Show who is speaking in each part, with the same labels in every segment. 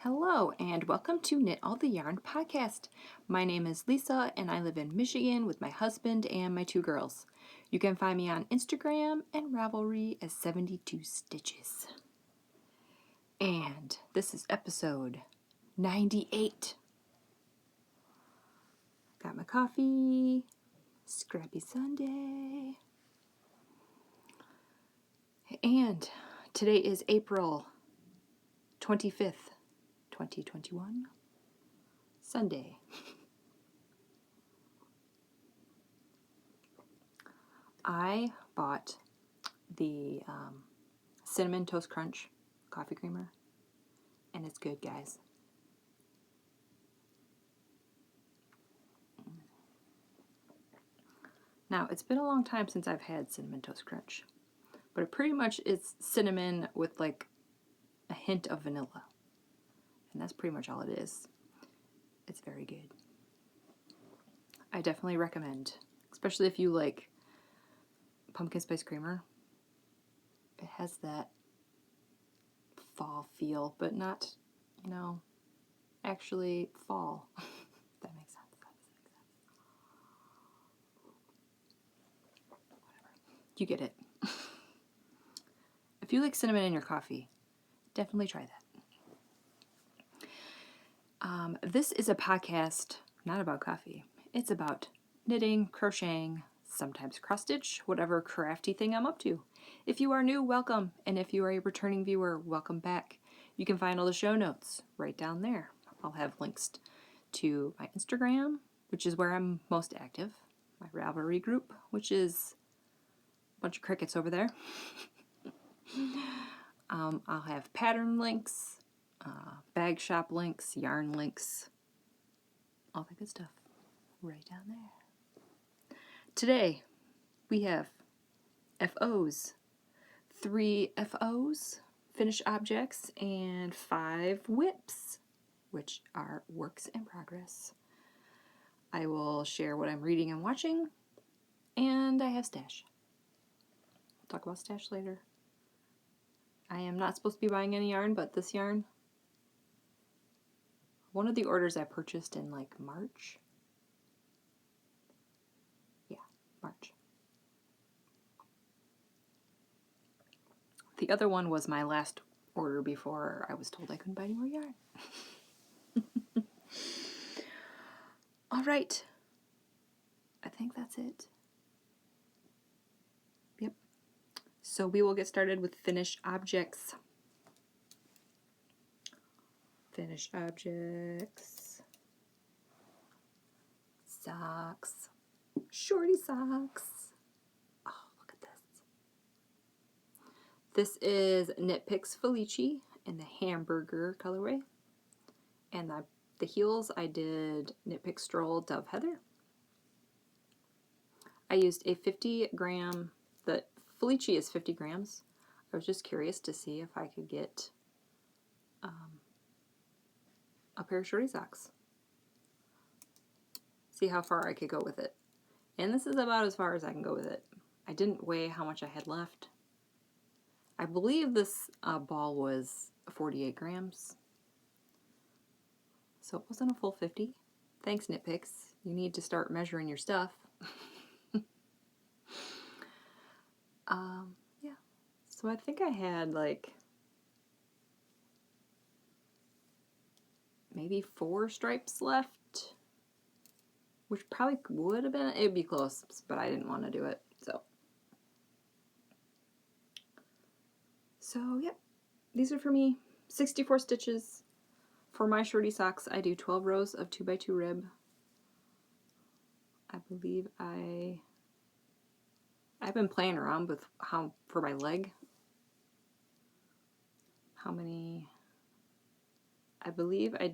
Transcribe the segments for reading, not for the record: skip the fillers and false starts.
Speaker 1: Hello, and welcome to Knit All the Yarn podcast. My name is Lisa, and I live in Michigan with my husband and my two girls. You can find me on Instagram and Ravelry as 72 Stitches. And this is episode 98. Got my coffee, Scrappy Sunday. And today is April 25th. 2021, Sunday. I bought the Cinnamon Toast Crunch coffee creamer, and it's good, guys. Now, it's been a long time since I've had Cinnamon Toast Crunch, but it pretty much is cinnamon with like a hint of vanilla. And that's pretty much all it is. It's very good. I definitely recommend, especially if you like pumpkin spice creamer. It has that fall feel, but not, actually fall. That makes sense. Whatever. You get it. If you like cinnamon in your coffee, definitely try that. This is a podcast not about coffee. It's about knitting, crocheting, sometimes cross-stitch, whatever crafty thing I'm up to. If you are new, welcome. And if you are a returning viewer, welcome back. You can find all the show notes right down there. I'll have links to my Instagram, which is where I'm most active, my Ravelry group, which is a bunch of crickets over there. I'll have pattern links, bag shop links, yarn links, all that good stuff right down there. Today we have FOs, 3 FOs, finished objects, and 5 whips, which are works in progress. I will share what I'm reading and watching, and I have stash. I'll talk about stash later. I am not supposed to be buying any yarn, but this yarn, one of the orders I purchased in like March. Yeah, March. The other one was my last order before I was told I couldn't buy any more yarn. All right. I think that's it. Yep. So we will get started with finished objects. Finished objects. Socks. Shorty socks. Oh, look at this. This is Knitpicks Felici in the Hamburger colorway. And the heels I did Knitpicks Stroll Dove Heather. I used a 50 gram, the Felici is 50 grams. I was just curious to see if I could get a pair of shorty socks. See how far I could go with it. And this is about as far as I can go with it. I didn't weigh how much I had left. I believe this ball was 48 grams. So it wasn't a full 50. Thanks, Knitpicks. You need to start measuring your stuff. Yeah. So I think I had like maybe 4 stripes left, which probably would have been, it'd be close, but I didn't want to do it. So yep, these are for me. 64 stitches. For my shorty socks, I do 12 rows of 2x2 rib. I believe I've been playing around with how, for my leg, how many, I believe I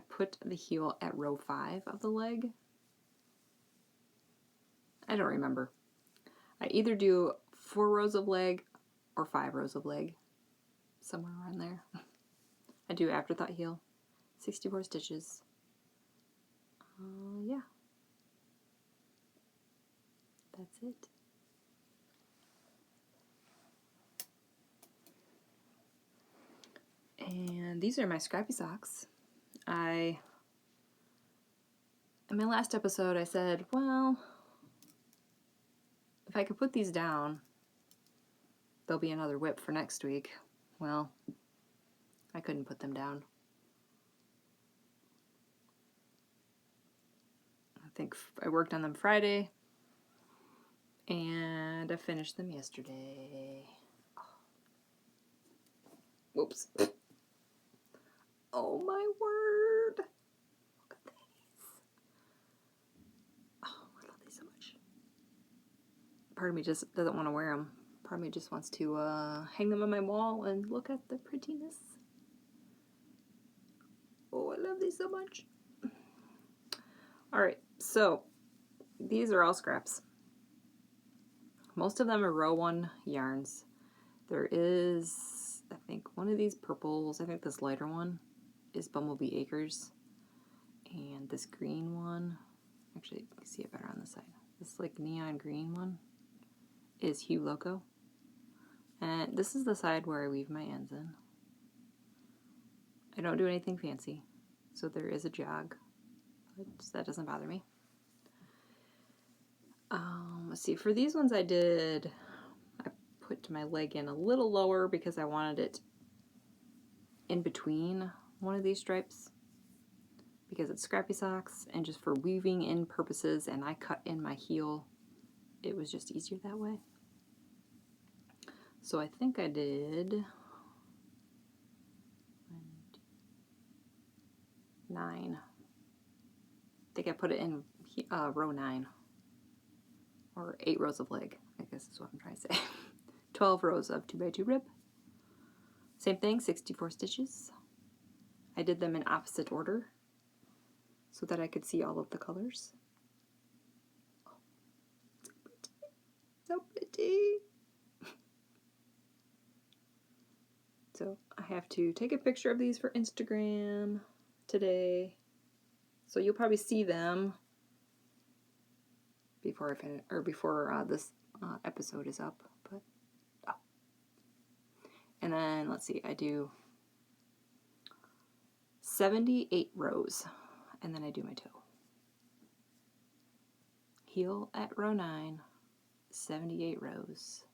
Speaker 1: put the heel at row 5 of the leg. I don't remember. I either do 4 rows of leg or 5 rows of leg, somewhere around there. I do afterthought heel, 64 stitches. Yeah. That's it. And And these are my Scrappy socks. In my last episode I said, well, if I could put these down, there'll be another whip for next week. Well, I couldn't put them down. I think I worked on them Friday, and I finished them yesterday. Whoops. Oh my word. Look at these. Oh, I love these so much. Part of me just doesn't want to wear them. Part of me just wants to hang them on my wall and look at the prettiness. Oh, I love these so much. Alright, so these are all scraps. Most of them are row 1 yarns. There is, I think, one of these purples. I think this lighter one is Bumblebee Acres. And this green one, actually, you can see it better on the side. This like neon green one is Hue Loco. And this is the side where I weave my ends in. I don't do anything fancy, so there is a jog, but that doesn't bother me. Let's see, for these ones I put my leg in a little lower because I wanted it in between one of these stripes because it's Scrappy socks, and just for weaving in purposes, and I cut in my heel, it was just easier that way. So I think I did 9. I think I put it in row 9. Or 8 rows of leg, I guess is what I'm trying to say. 12 rows of 2x2 rib. Same thing, 64 stitches. I did them in opposite order so that I could see all of the colors. Oh, so pretty. So pretty. So I have to take a picture of these for Instagram today. So you'll probably see them before I finish, or before this episode is up. But and then let's see, I do 78 rows, and then I do my toe. Heel at row 9, 78 rows,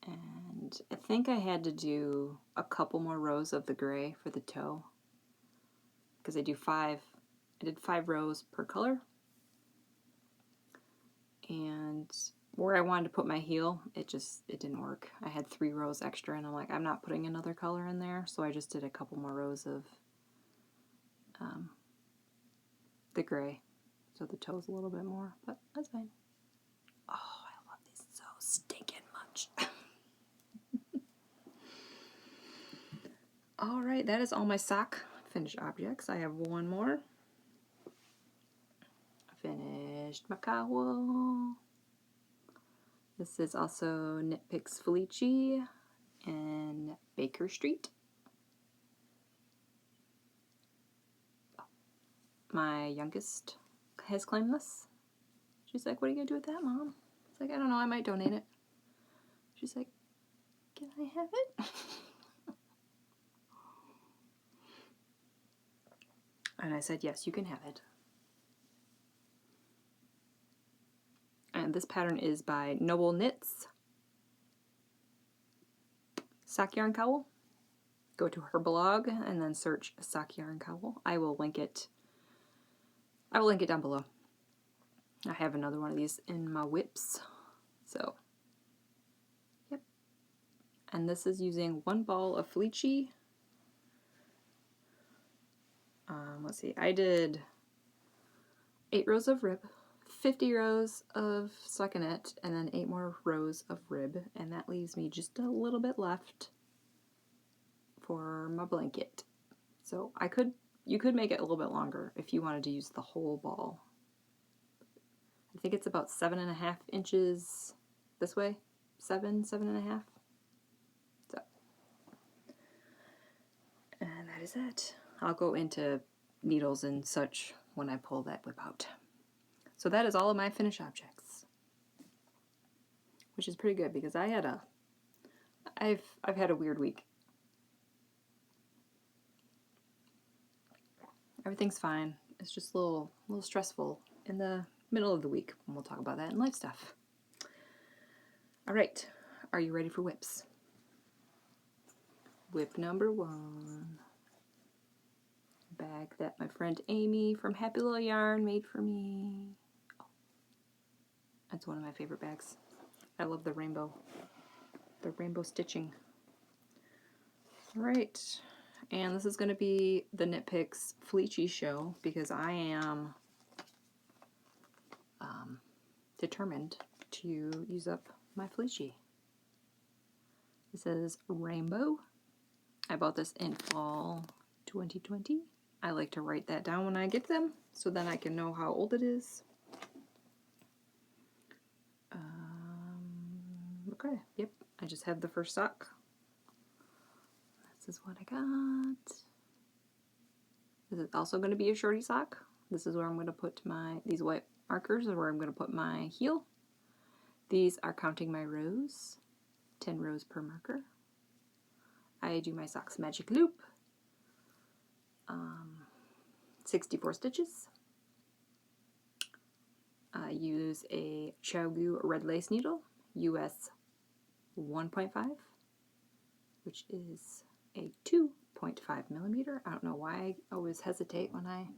Speaker 1: and I think I had to do a couple more rows of the gray for the toe because I did 5 rows per color. And where I wanted to put my heel, it didn't work. I had 3 rows extra, and I'm like, I'm not putting another color in there, so I just did a couple more rows of the gray, so the toe's a little bit more, but that's fine. Oh, I love these so stinking much. Alright, that is all my sock finished objects. I have one more. I finished my cowl. This is also Knitpicks Felici and Baker Street. My youngest has claimed this. She's like, what are you going to do with that, Mom? It's like, I don't know, I might donate it. She's like, can I have it? And I said, yes, you can have it. And this pattern is by Noble Knits. Sock Yarn Cowl. Go to her blog and then search Sock Yarn Cowl. I will link it down below. I have another one of these in my whips. So, yep. And this is using 1 ball of Felici. Let's see, I did 8 rows of rib, 50 rows of stockinette, and then 8 more rows of rib, and that leaves me just a little bit left for my blanket. So you could make it a little bit longer if you wanted to use the whole ball. I think it's about 7.5 inches this way, 7.5. So, and that is it. I'll go into needles and such when I pull that whip out. So that is all of my finished objects, which is pretty good because I've had a weird week. Everything's fine. It's just a little stressful in the middle of the week, and we'll talk about that in life stuff. All right, are you ready for whips? Whip number 1. Bag that my friend Amie from Happy Little Yarn made for me. Oh, that's one of my favorite bags. I love the rainbow stitching. All right, and this is going to be the Knitpicks Felici show because I am determined to use up my Felici. This is Rainbow. I bought this in fall 2020. I like to write that down when I get them so then I can know how old it is. Okay, yep, I just have the first sock. This is what I got. This is also going to be a shorty sock. This is where I'm going to put these white markers are where I'm going to put my heel. These are counting my rows, 10 rows per marker. I do my socks magic loop, 64 stitches. I use a Chiaogoo red lace needle, US 1.5, which is a 2.5 millimeter. I don't know why I always hesitate when I'm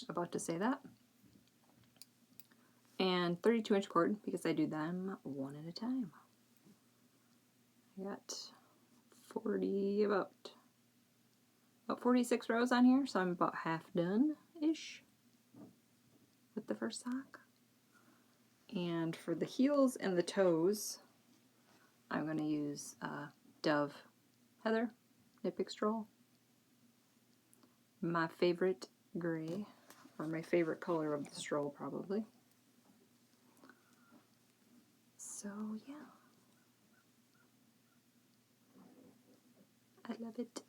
Speaker 1: about to say that. And 32-inch cord because I do them one at a time. I got about 46 rows on here, so I'm about half done-ish with the first sock. And for the heels and the toes, I'm going to use Dove Heather Knitpicks Stroll. My favorite gray, or my favorite color of the Stroll probably. So yeah, I love it.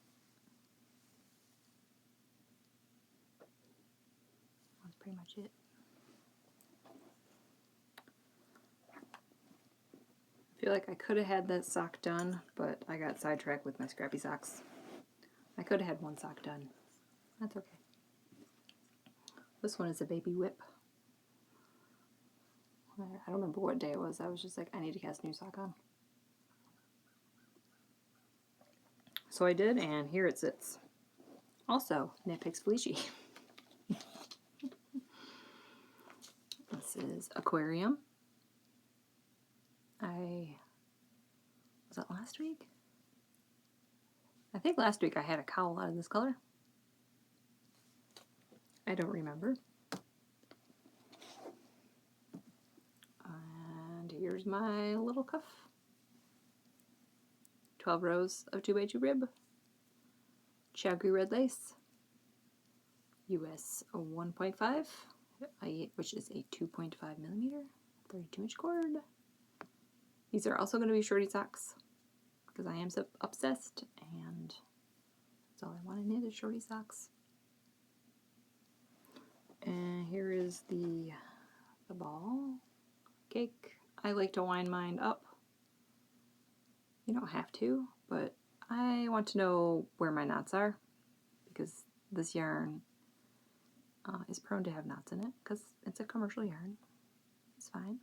Speaker 1: That's pretty much it. I feel like I could have had that sock done, but I got sidetracked with my Scrappy socks. I could have had one sock done. That's okay. This one is a baby whip. I don't remember what day it was. I was just like, I need to cast a new sock on. So I did, and here it sits. Also, Knitpicks Felici. This is Aquarium. Was that last week? I think last week I had a cowl out of this color. I don't remember. And here's my little cuff. 12 rows of 2x2 rib. Chiaogoo red lace. US 1.5, which is a 2.5 millimeter, 32-inch cord. These are also going to be shorty socks because I am so obsessed, and that's all I want to knit is shorty socks. And here is the ball cake. I like to wind mine up. You don't have to, but I want to know where my knots are because this yarn is prone to have knots in it because it's a commercial yarn. It's fine.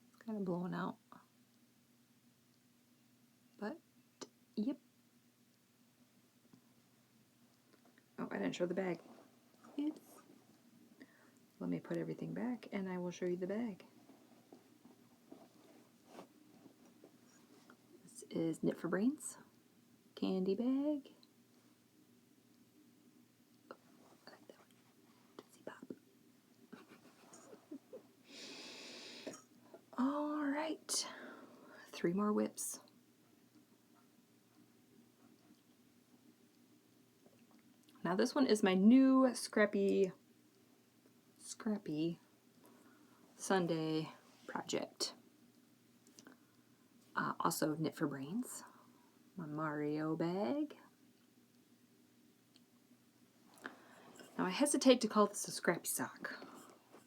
Speaker 1: It's kind of blowing out. But, yep. Oh, I didn't show the bag. Oops. Let me put everything back and I will show you the bag. This is Knit for Brains candy bag. Oh, I like that one. All right. 3 more whips. Now this one is my new Scrappy Sunday project. Also Knit for Brains. My Mario bag. Now I hesitate to call this a scrappy sock,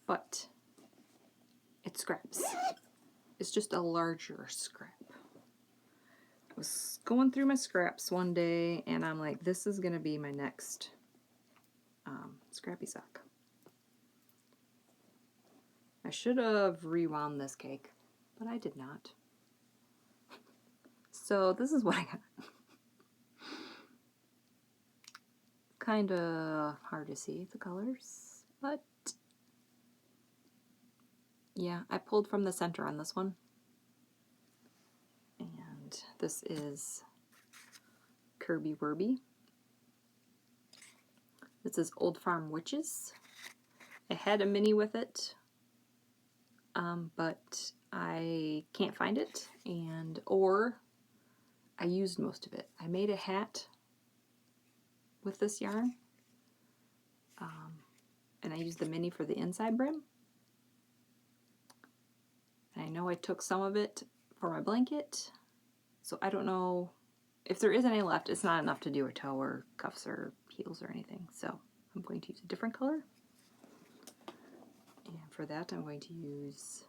Speaker 1: but it scraps. It's just a larger scrap. I was going through my scraps one day and I'm like, this is going to be my next Scrappy sock. I should have rewound this cake, but I did not. So this is what I got. Kind of hard to see the colors, but yeah, I pulled from the center on this one. And this is Kirby Werby. This is Old Farm Witches. I had a mini with it, but I can't find it, or I used most of it. I made a hat with this yarn, and I used the mini for the inside brim. And I know I took some of it for my blanket, so I don't know if there is any left. It's not enough to do a toe or cuffs or heels or anything, so I'm going to use a different color. And for that, I'm going to use,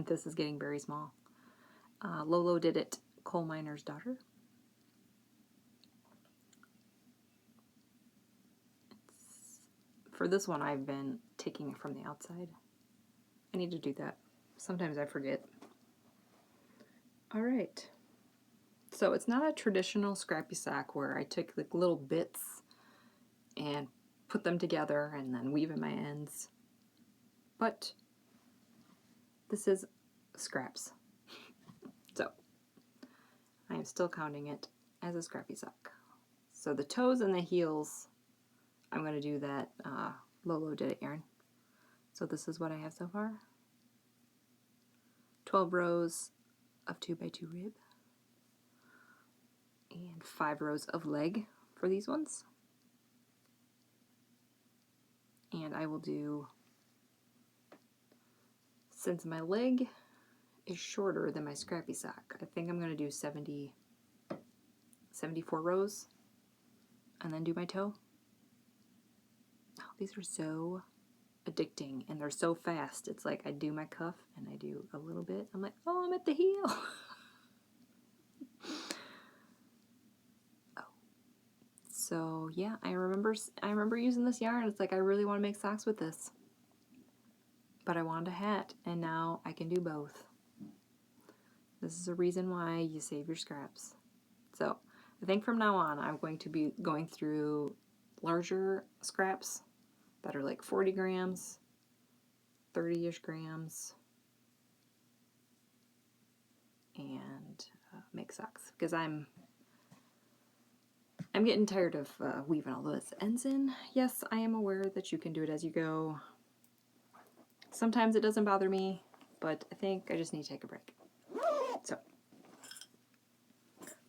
Speaker 1: this is getting very small, Lolo Did It, Coal Miner's Daughter. For this one, I've been taking it from the outside. I need to do that. Sometimes I forget. Alright. So it's not a traditional scrappy sock where I took like little bits and put them together and then weave in my ends. But this is scraps. So I am still counting it as a scrappy sock. So the toes and the heels, I'm going to do that Lolo Did It yarn. So this is what I have so far. 12 rows of 2x2 rib. And 5 rows of leg for these ones. And I will do, since my leg is shorter than my scrappy sock, I think I'm going to do 74 rows and then do my toe. Oh, these are so addicting and they're so fast. It's like I do my cuff and I do a little bit. I'm like, oh, I'm at the heel. Oh. So yeah, I remember using this yarn. It's like I really want to make socks with this. But I wanted a hat and now I can do both. This is a reason why you save your scraps. So I think from now on I'm going to be going through larger scraps that are like 40 grams, 30-ish grams, and make socks. Because I'm getting tired of weaving all those ends in. Yes, I am aware that you can do it as you go. Sometimes it doesn't bother me, but I think I just need to take a break. So,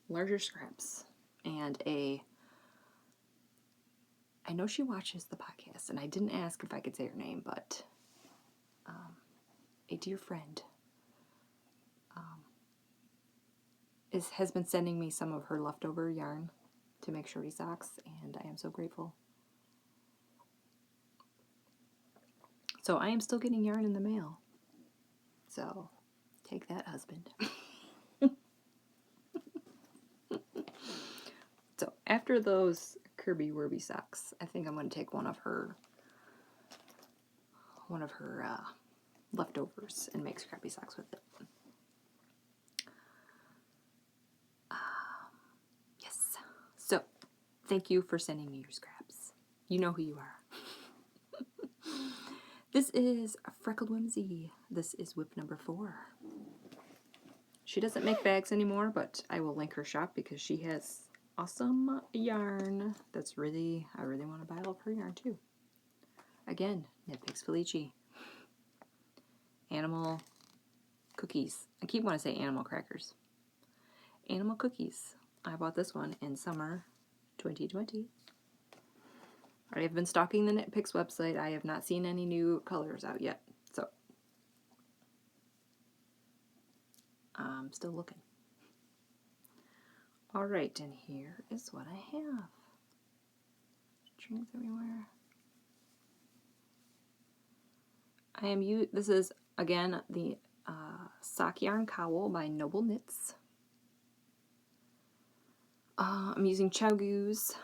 Speaker 1: larger scraps and I know she watches the podcast, and I didn't ask if I could say her name, but a dear friend has been sending me some of her leftover yarn to make shorty socks, and I am so grateful. So I am still getting yarn in the mail. So take that, husband. So after those Kirby Werby socks, I think I'm going to take one of her leftovers and make scrappy socks with it. Yes. So thank you for sending me your scraps. You know who you are. This is Freckled Whimsy. This is whip number 4. She doesn't make bags anymore, but I will link her shop because she has awesome yarn. I really want to buy all of her yarn too. Again, Knitpicks Felici. Animal cookies. I keep wanting to say animal crackers. Animal cookies. I bought this one in summer 2020. I have been stalking the Knitpicks website. I have not seen any new colors out yet, so I'm still looking. Alright, and here is what I have. Strings everywhere. This is, again, the Sock Yarn Cowl by Noble Knits. I'm using Chiaogoo's.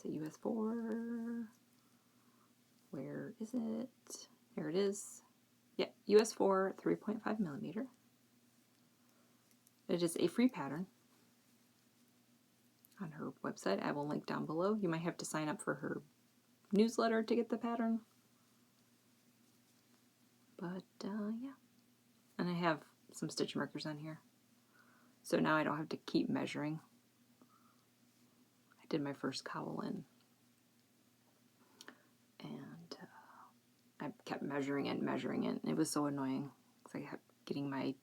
Speaker 1: Is it US 4? Where is it? There it is. Yeah, US 4, 3.5 millimeter. It is a free pattern on her website. I will link down below. You might have to sign up for her newsletter to get the pattern. But yeah. And I have some stitch markers on here. So now I don't have to keep measuring. I did my first cowl in. And I kept measuring it and measuring it. And it was so annoying because I kept getting my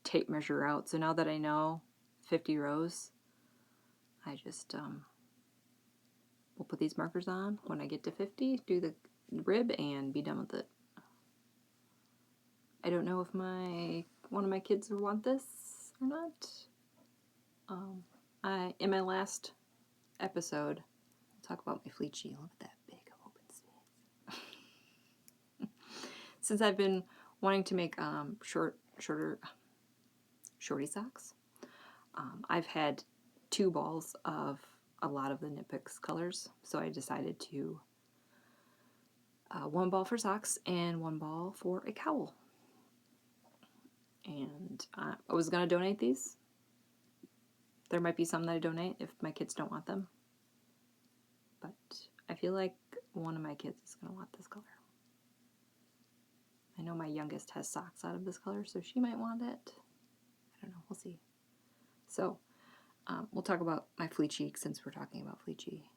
Speaker 1: tape measure out. So now that I know 50 rows, I just will put these markers on when I get to 50, do the rib, and be done with it. I don't know if one of my kids will want this or not. In my last episode, I'll talk about my Felici. Look at that big open space. Since I've been wanting to make shorty socks, I've had 2 balls of a lot of the Knitpicks colors, so I decided to 1 ball for socks and 1 ball for a cowl. And I was going to donate these. There might be some that I donate if my kids don't want them. But I feel like one of my kids is going to want this color. I know my youngest has socks out of this color, so she might want it. I don't know. We'll see. So, we'll talk about my Felici since we're talking about Felici.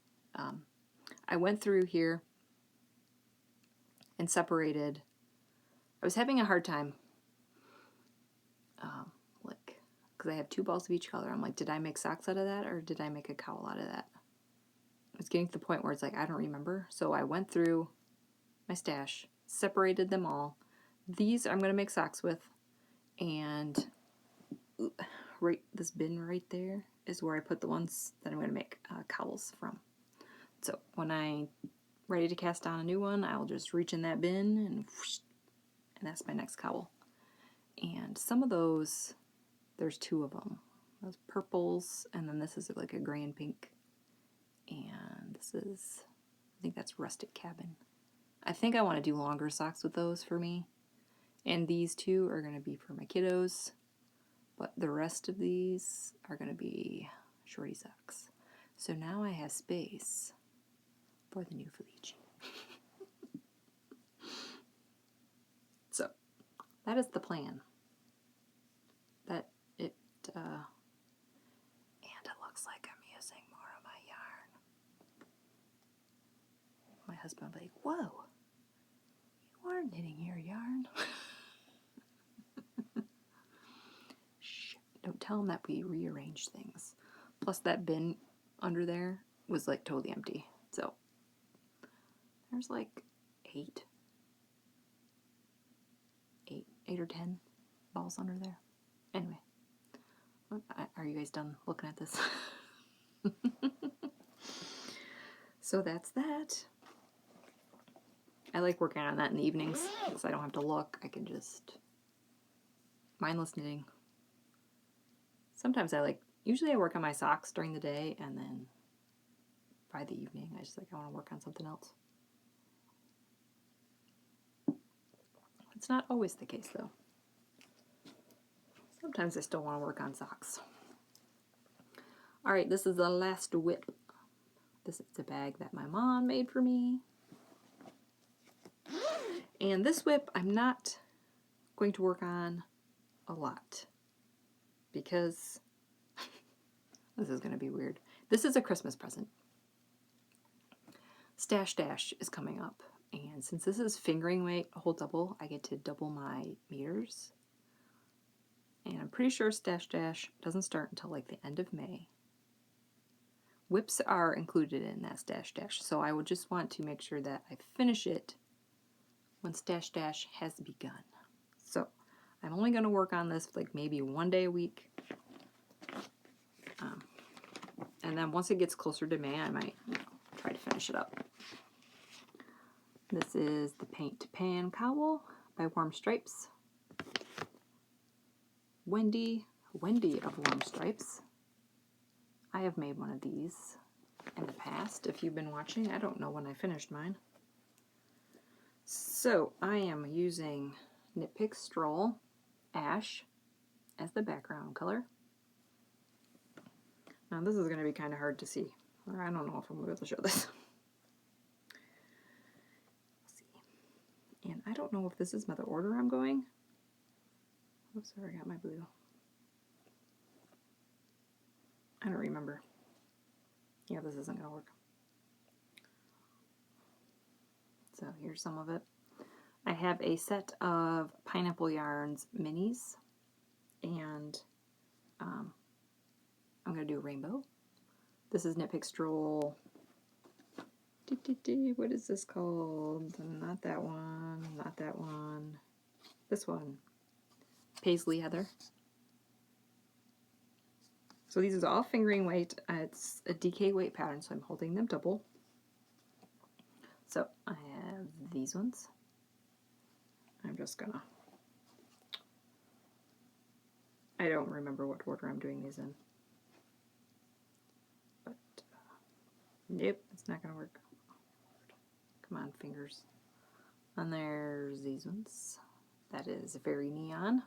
Speaker 1: I went through here and separated. I was having a hard time. Because I have 2 balls of each color. I'm like, did I make socks out of that or did I make a cowl out of that? It's getting to the point where it's like, I don't remember. So I went through my stash, separated them all. These I'm going to make socks with. And right, this bin right there is where I put the ones that I'm going to make cowls from. So when I'm ready to cast on a new one, I'll just reach in that bin and whoosh, and that's my next cowl. And some of those, there's 2 of them. Those purples, and then this is like a gray and pink. And this is, I think that's Rustic Cabin. I think I want to do longer socks with those for me. And these 2 are going to be for my kiddos. But the rest of these are going to be shorty socks. So now I have space for the new Felici. So, that is the plan. And it looks like I'm using more of my yarn. My husband will be like, whoa, you are knitting your yarn. Shh, don't tell him that we rearrange things. Plus that bin under there was like totally empty. So there's like 8 or 10 balls under there. Anyway. Are you guys done looking at this? So that's that. I like working on that in the evenings because I don't have to look. I can just mindless knitting. Sometimes usually I work on my socks during the day and then by the evening I want to work on something else. It's not always the case though. Sometimes I still want to work on socks. Alright, this is the last whip. This is the bag that my mom made for me. And this whip I'm not going to work on a lot. Because this is going to be weird. This is a Christmas present. Stash Dash is coming up. And since this is fingering weight, a whole double, I get to double my meters. And I'm pretty sure Stash Dash doesn't start until like the end of May. Whips are included in that Stash Dash, so I would just want to make sure that I finish it when Stash Dash has begun. So I'm only going to work on this like maybe 1 day a week. And then once it gets closer to May, I might try to finish it up. This is the Paint to Pan Cowl by Warm Stripes. Wendy of Warm Stripes. I have made one of these in the past if you've been watching. I don't know when I finished mine. So I am using Knitpicks Stroll Ash as the background color. Now this is going to be kind of hard to see. Or I don't know if I'm going to be able to show this. Let's see. And I don't know if this is the order I'm going. Oops, sorry, I got my blue. I don't remember. Yeah, this isn't going to work. So here's some of it. I have a set of Pineapple Yarns minis, and I'm going to do rainbow. This is Knitpicks Stroll. What is this called? Not that one, not that one. This one. Paisley Heather. So these are all fingering weight. It's a DK weight pattern, so I'm holding them double. So I have these ones. I'm just gonna... I don't remember what order I'm doing these in. But, nope, it's not gonna work. Come on, fingers. And there's these ones. That is very neon.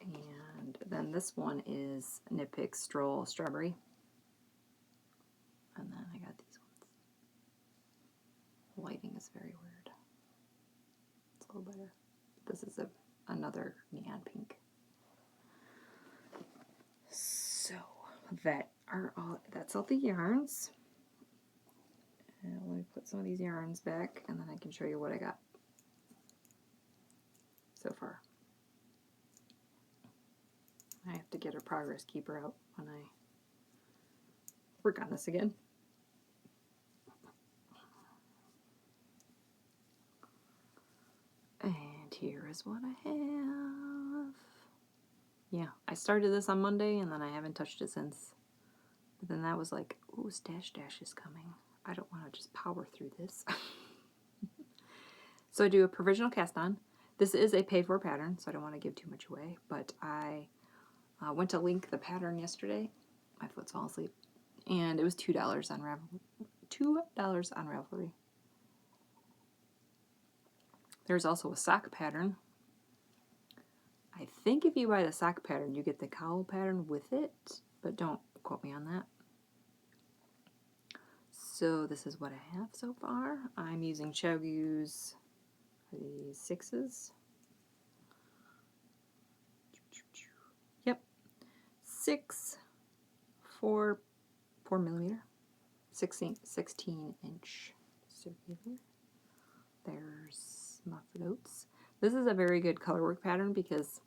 Speaker 1: And then this one is Knitpicks Stroll Strawberry. And then I got these ones. The lighting is very weird. It's a little better. This is another neon pink. So that's all the yarns. And let me put some of these yarns back, and then I can show you what I got so far. I have to get a progress keeper out when I work on this again. And here is what I have. Yeah, I started this on Monday and then I haven't touched it since. But then that was like, ooh, Stash Dash is coming. I don't want to just power through this. So I do a provisional cast on. This is a paid for pattern, so I don't want to give too much away. But I went to link the pattern yesterday. My foot's falling asleep. And it was $2 on Ravelry. $2 on Ravelry. There's also a sock pattern. I think if you buy the sock pattern, you get the cowl pattern with it, but don't quote me on that. So this is what I have so far. I'm using Chiaogoo's the 6s. Yep, 6, 4 millimeter, 16 inch circular. There's my floats. This is a very good color work pattern because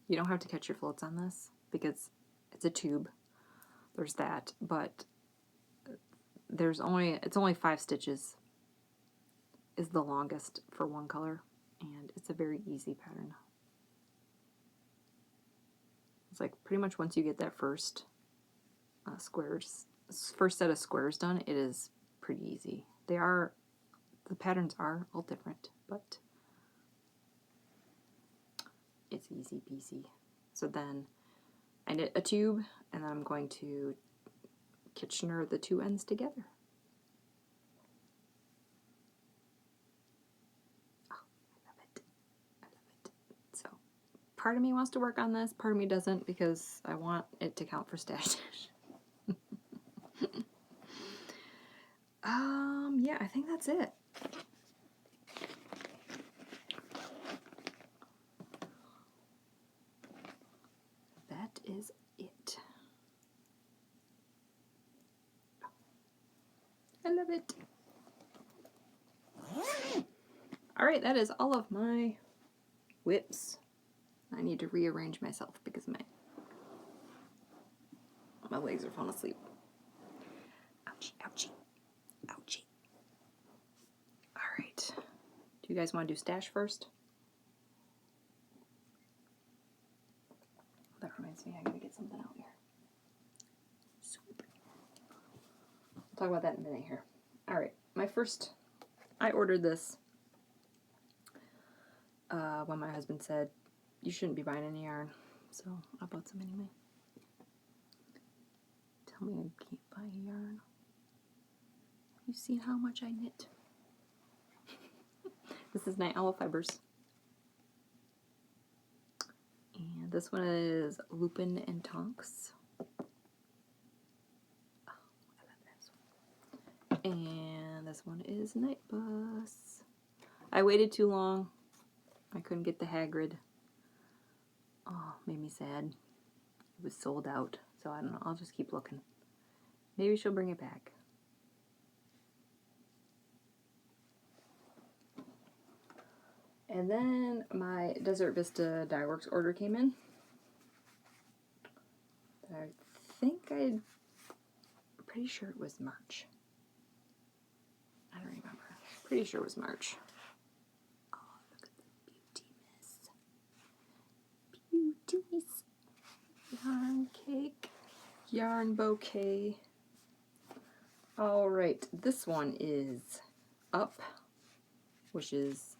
Speaker 1: you don't have to catch your floats on this because it's a tube. There's that, but it's only 5 stitches is the longest for one color, and it's a very easy pattern. It's like pretty much once you get that first first set of squares done, it is pretty easy. The patterns are all different, but it's easy peasy. So then I knit a tube, and then I'm going to Kitchener the two ends together. Oh, I love it. I love it. So part of me wants to work on this, part of me doesn't, because I want it to count for Stash Dash. Yeah, I think that's it. That is it. I love it. Alright, that is all of my whips. I need to rearrange myself because my legs are falling asleep. Ouchie, ouchie, ouchie. Alright. Do you guys want to do stash first? That reminds me, I gotta get something out here. Soup. We'll talk about that in a minute here. Alright, I ordered this when my husband said, you shouldn't be buying any yarn. So I bought some anyway. Tell me I can't buy yarn. Have you seen how much I knit? This is Night Owl Fibers. And this one is Lupin and Tonks. Oh, I love this one. And this one is Night Bus. I waited too long. I couldn't get the Hagrid. Oh, made me sad. It was sold out. So I don't know. I'll just keep looking. Maybe she'll bring it back. And then my Desert Vista Dye Works order came in. I'm pretty sure it was March. I don't remember. Pretty sure it was March. Oh, look at the beautiness. Yarn cake. Yarn bouquet. Alright, this one is Up, which is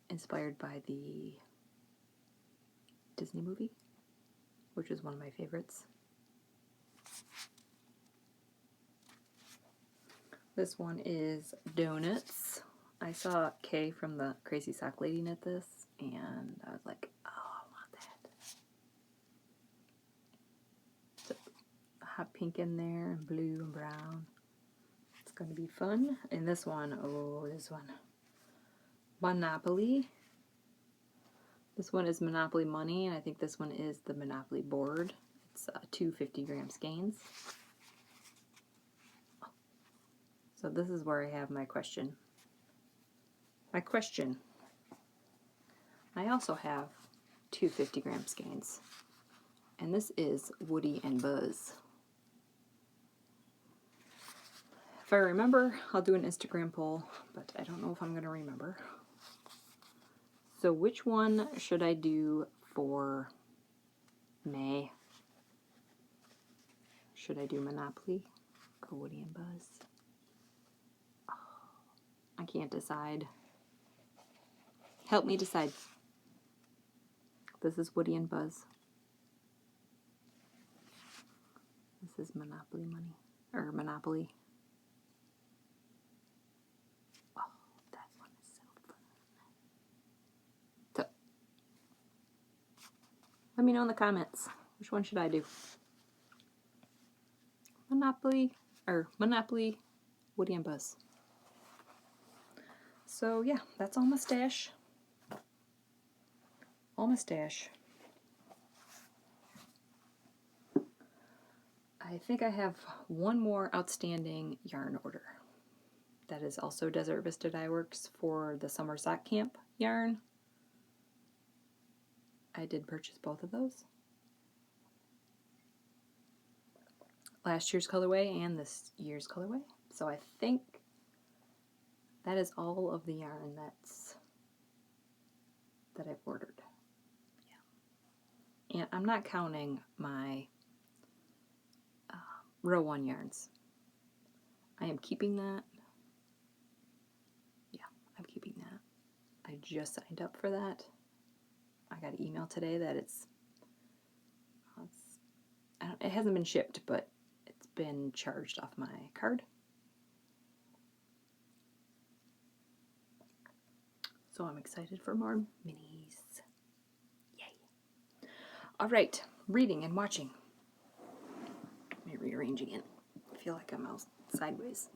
Speaker 1: inspired by the Disney movie, which is one of my favorites. This one is Donuts. I saw Kay from the Crazy Sock Lady knit this, and I was like, oh, I want that. So, hot pink in there, and blue and brown. It's going to be fun. And this one, oh, this one. Monopoly. This one is Monopoly Money, and I think this one is the Monopoly board. It's 2 50-gram skeins. So this is where I have my question. I also have 2 50-gram skeins, and this is Woody and Buzz. If I remember, I'll do an Instagram poll, but I don't know if I'm going to remember. So which one should I do for May? Should I do Monopoly or Woody and Buzz? Oh, I can't decide. Help me decide. This is Woody and Buzz. This is Monopoly Money, or Monopoly. Oh, that one is so fun. So, let me know in the comments. Which one should I do? Monopoly, Woody and Buzz. So yeah, that's all my stash. All my stash. I think I have one more outstanding yarn order. That is also Desert Vista Dye Works for the Summer Sock Camp yarn. I did purchase both of those. Last year's colorway and this year's colorway. So I think that is all of the yarn that I've ordered. Yeah. And I'm not counting my row 1 yarns. I am keeping that. Yeah, I'm keeping that. I just signed up for that. I got an email today that it hasn't been shipped, but it's been charged off my card. So I'm excited for more minis. Yay. All right, reading and watching. Let me rearrange again. I feel like I'm out sideways.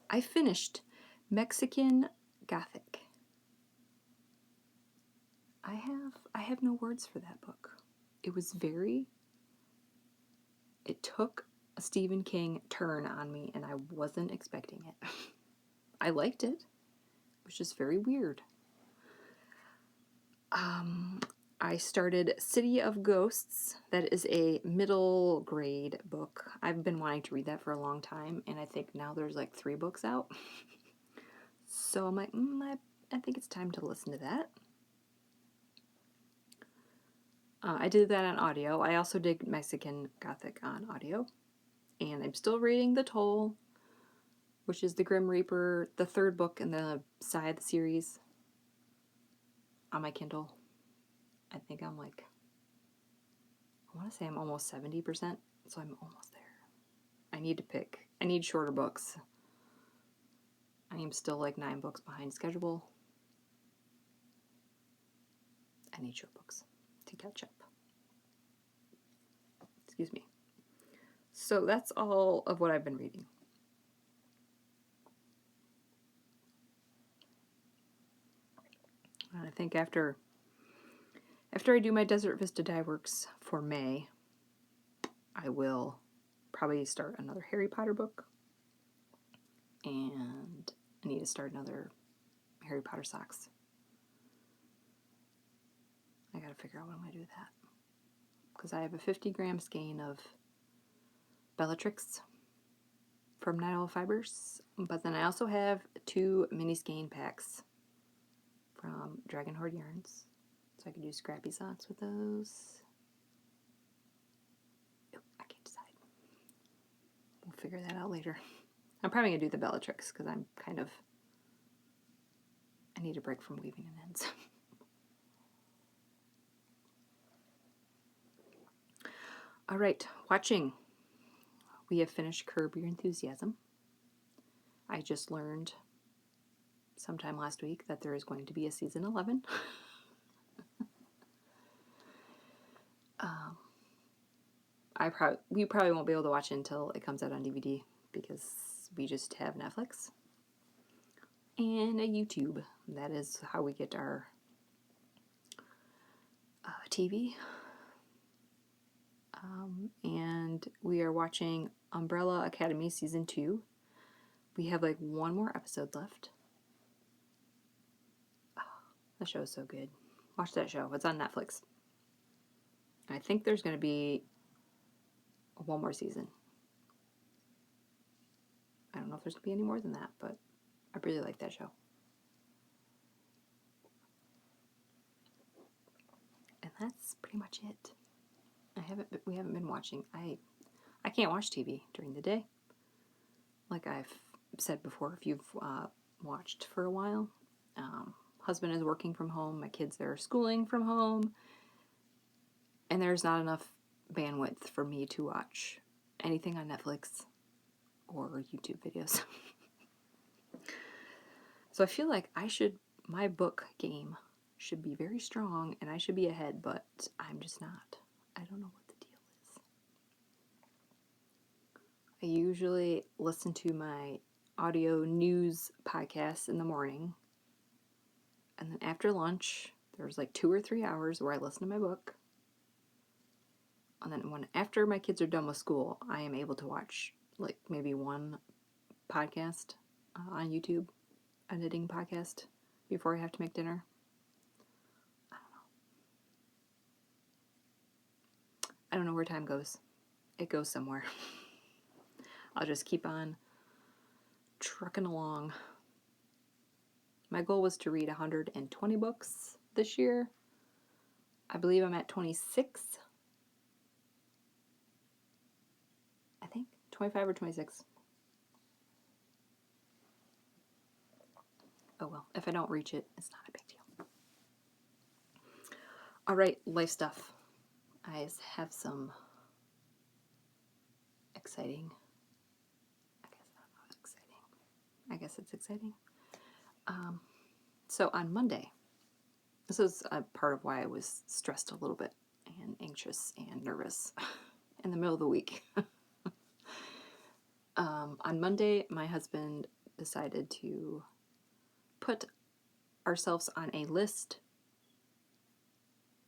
Speaker 1: I finished Mexican Gothic. I have no words for that book. It took a Stephen King turn on me, and I wasn't expecting it. I liked it. It was just very weird. I started City of Ghosts. That is a middle grade book. I've been wanting to read that for a long time, and I think now there's like 3 books out. So I'm like, I think it's time to listen to that. I did that on audio. I also did Mexican Gothic on audio. And I'm still reading The Toll, which is the Grim Reaper, the 3rd book in the Scythe series on my Kindle. I think I'm like I want to say I'm almost 70%, so I'm almost there. I need shorter books. I am still like 9 books behind schedule. I need short books to catch up. Excuse me. So that's all of what I've been reading. And I think after I do my Desert Vista Dye Works for May, I will probably start another Harry Potter book. And I need to start another Harry Potter socks. I gotta figure out what I'm gonna do with that. Because I have a 50-gram skein of Bellatrix from Night Owl Fibers. But then I also have 2 mini skein packs from Dragon Horde Yarns. So I could do Scrappy socks with those. I can't decide. We'll figure that out later. I'm probably gonna do the Bellatrix because I'm kind of... I need a break from weaving and ends. All right, watching. We have finished Curb Your Enthusiasm. I just learned sometime last week that there is going to be a season 11. We probably won't be able to watch it until it comes out on DVD because we just have Netflix and a YouTube. That is how we get our TV. And we are watching Umbrella Academy Season 2. We have like 1 more episode left. Oh, that show is so good. Watch that show. It's on Netflix. I think there's going to be 1 more season. I don't know if there's going to be any more than that, but I really like that show. And that's pretty much it. We haven't been watching. I can't watch TV during the day. Like I've said before, if you've watched for a while, husband is working from home, my kids are schooling from home, and there's not enough bandwidth for me to watch anything on Netflix or YouTube videos. So I feel like my book game should be very strong and I should be ahead, but I'm just not. I don't know what the deal is. I usually listen to my audio news podcasts in the morning, and then after lunch, there's like 2 or 3 hours where I listen to my book. And then after my kids are done with school, I am able to watch like maybe 1 podcast on YouTube, a knitting podcast, before I have to make dinner. I don't know where time goes. It goes somewhere. I'll just keep on trucking along. My goal was to read 120 books this year. I believe I'm at 26. I think 25 or 26. Oh well, if I don't reach it, it's not a big deal. All right, life stuff. I have some exciting. I guess it's exciting. So on Monday, this is a part of why I was stressed a little bit and anxious and nervous in the middle of the week. On Monday, my husband decided to put ourselves on a list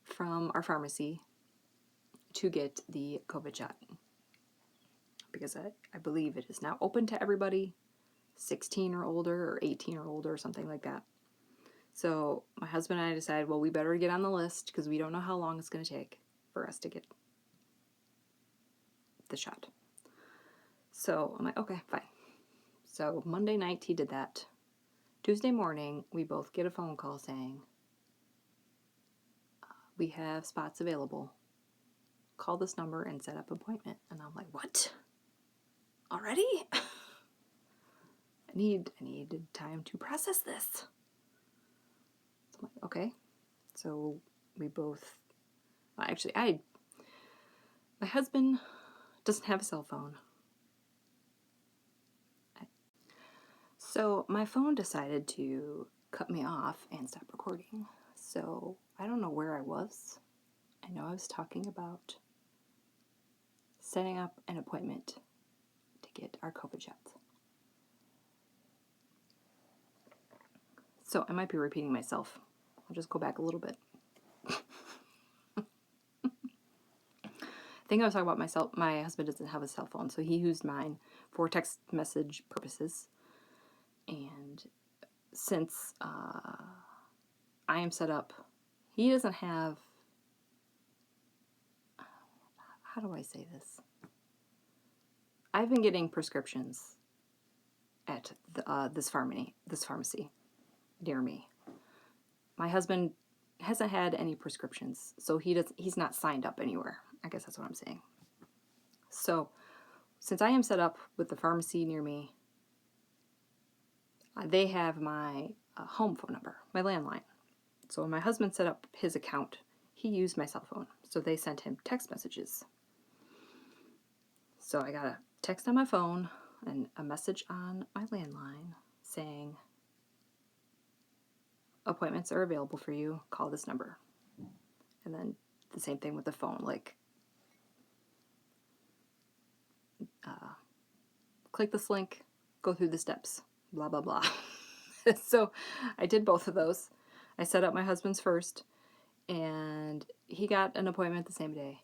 Speaker 1: from our pharmacy to get the COVID shot. Because I believe it is now open to everybody, 16 or older or 18 or older or something like that. So my husband and I decided, well, we better get on the list because we don't know how long it's going to take for us to get the shot. So I'm like, okay, fine. So Monday night he did that. Tuesday morning, we both get a phone call saying, we have spots available. Call this number and set up an appointment. And I'm like, what? Already? I needed time to process this. So I'm like, okay. So we both, actually, I My husband doesn't have a cell phone. So my phone decided to cut me off and stop recording. So I don't know where I was. I know I was talking about setting up an appointment to get our COVID shots. So I might be repeating myself. I'll just go back a little bit. I think I was talking about my husband doesn't have a cell phone, so he used mine for text message purposes. And since I am set up, he doesn't have, how do I say this? I've been getting prescriptions at this pharmacy near me. My husband hasn't had any prescriptions, so he's not signed up anywhere. I guess that's what I'm saying. So, since I am set up with the pharmacy near me, they have my home phone number, my landline. So when my husband set up his account, he used my cell phone. So they sent him text messages. So I got a text on my phone and a message on my landline saying, appointments are available for you, call this number. And then the same thing with the phone, like, click this link, go through the steps, blah, blah, blah. So I did both of those. I set up my husband's first, and he got an appointment the same day.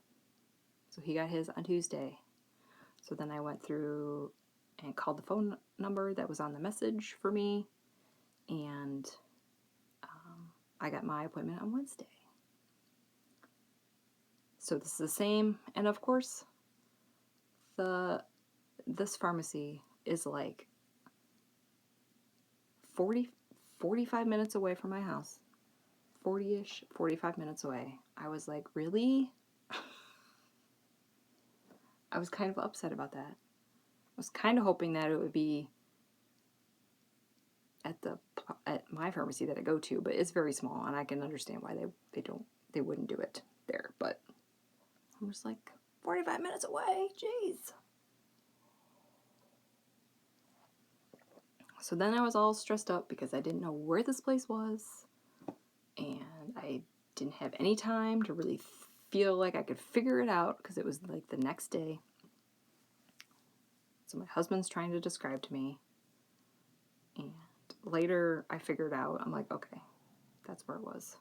Speaker 1: So he got his on Tuesday. So then I went through and called the phone number that was on the message for me, and I got my appointment on Wednesday. So this is the same, and of course, this pharmacy is like 45 minutes away from my house. 40-ish, 45 minutes away. I was like, really? I was kind of upset about that. I was kind of hoping that it would be at my pharmacy that I go to, but it's very small, and I can understand why they wouldn't do it there. But I was like, 45 minutes away, jeez. So then I was all stressed up because I didn't know where this place was, and I didn't have any time to really feel like I could figure it out because it was like the next day. So my husband's trying to describe to me, and later I figured out, I'm like, okay, that's where it was.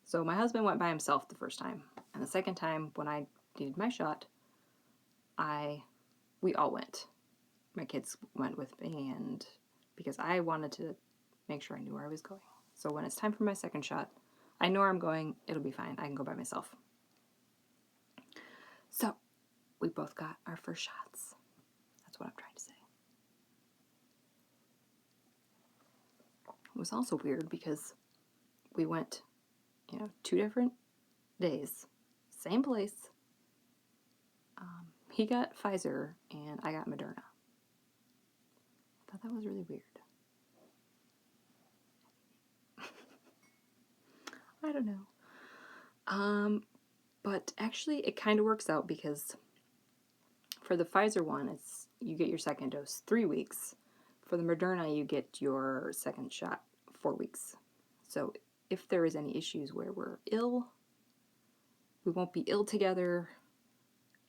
Speaker 1: So my husband went by himself the first time, and the second time when I needed my shot, we all went. My kids went with me, and because I wanted to make sure I knew where I was going. So when it's time for my second shot, I know where I'm going, it'll be fine. I can go by myself. So we both got our first shots. That's what I'm trying to say. It was also weird because we went, 2 different days, same place. He got Pfizer and I got Moderna. I thought that was really weird. I don't know. But actually it kind of works out because for the Pfizer one, you get your second dose 3 weeks. For the Moderna, you get your second shot 4 weeks. So if there is any issues where we're ill, we won't be ill together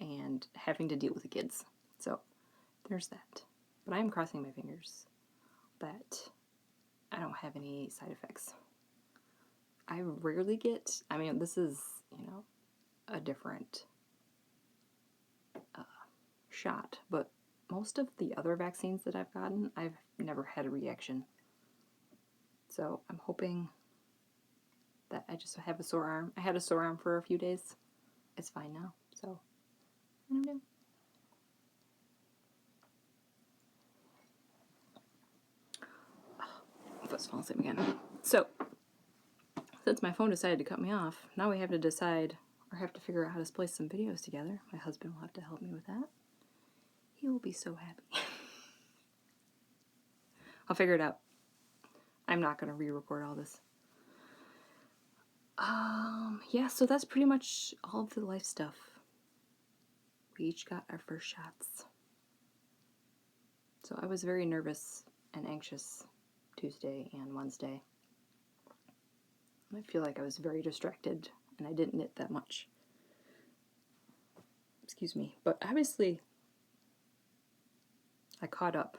Speaker 1: and having to deal with the kids. So there's that. But I am crossing my fingers that I don't have any side effects. I rarely get, this is, a different shot, but most of the other vaccines that I've gotten, I've never had a reaction. So I'm hoping that I just have a sore arm. I had a sore arm for a few days. It's fine now, so I don't know. Let's fall asleep again. So, since my phone decided to cut me off, now we have to decide, or have to figure out how to splice some videos together. My husband will have to help me with that. He will be so happy. I'll figure it out. I'm not going to re-record all this. Yeah, so that's pretty much all of the life stuff. we each got our first shots. So I was very nervous and anxious Tuesday and Wednesday. I feel like I was very distracted and I didn't knit that much. Excuse me. But obviously, I caught up.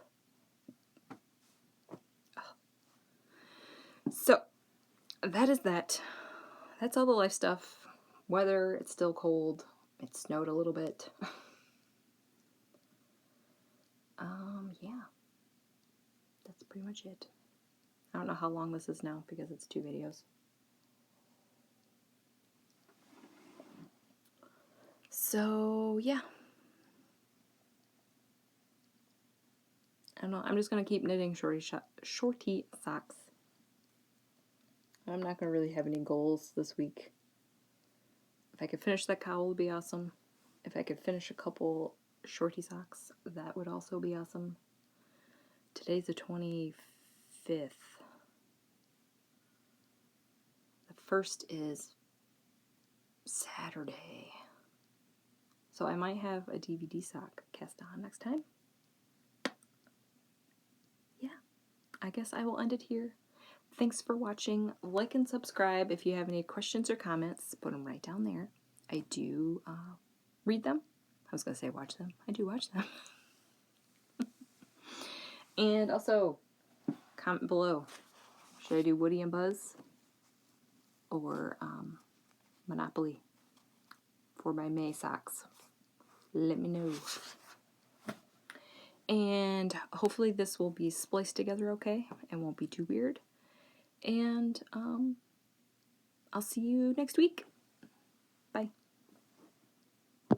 Speaker 1: So, that is that. That's all the life stuff. Weather, it's still cold. It snowed a little bit. Yeah. That's pretty much it. I don't know how long this is now because it's 2 videos. So, yeah. I don't know. I'm just going to keep knitting shorty socks. I'm not going to really have any goals this week. If I could finish that cowl, it would be awesome. If I could finish a couple shorty socks, that would also be awesome. Today's the 25th. The 1st is Saturday. So I might have a DVD sock cast on next time. Yeah, I guess I will end it here. Thanks for watching. Like and subscribe. If you have any questions or comments, put them right down there. I do read them. I was going to say watch them. I do watch them. And also, comment below. Should I do Woody and Buzz or Monopoly for my May socks? Let me know. And hopefully this will be spliced together okay and won't be too weird. And I'll see you next week.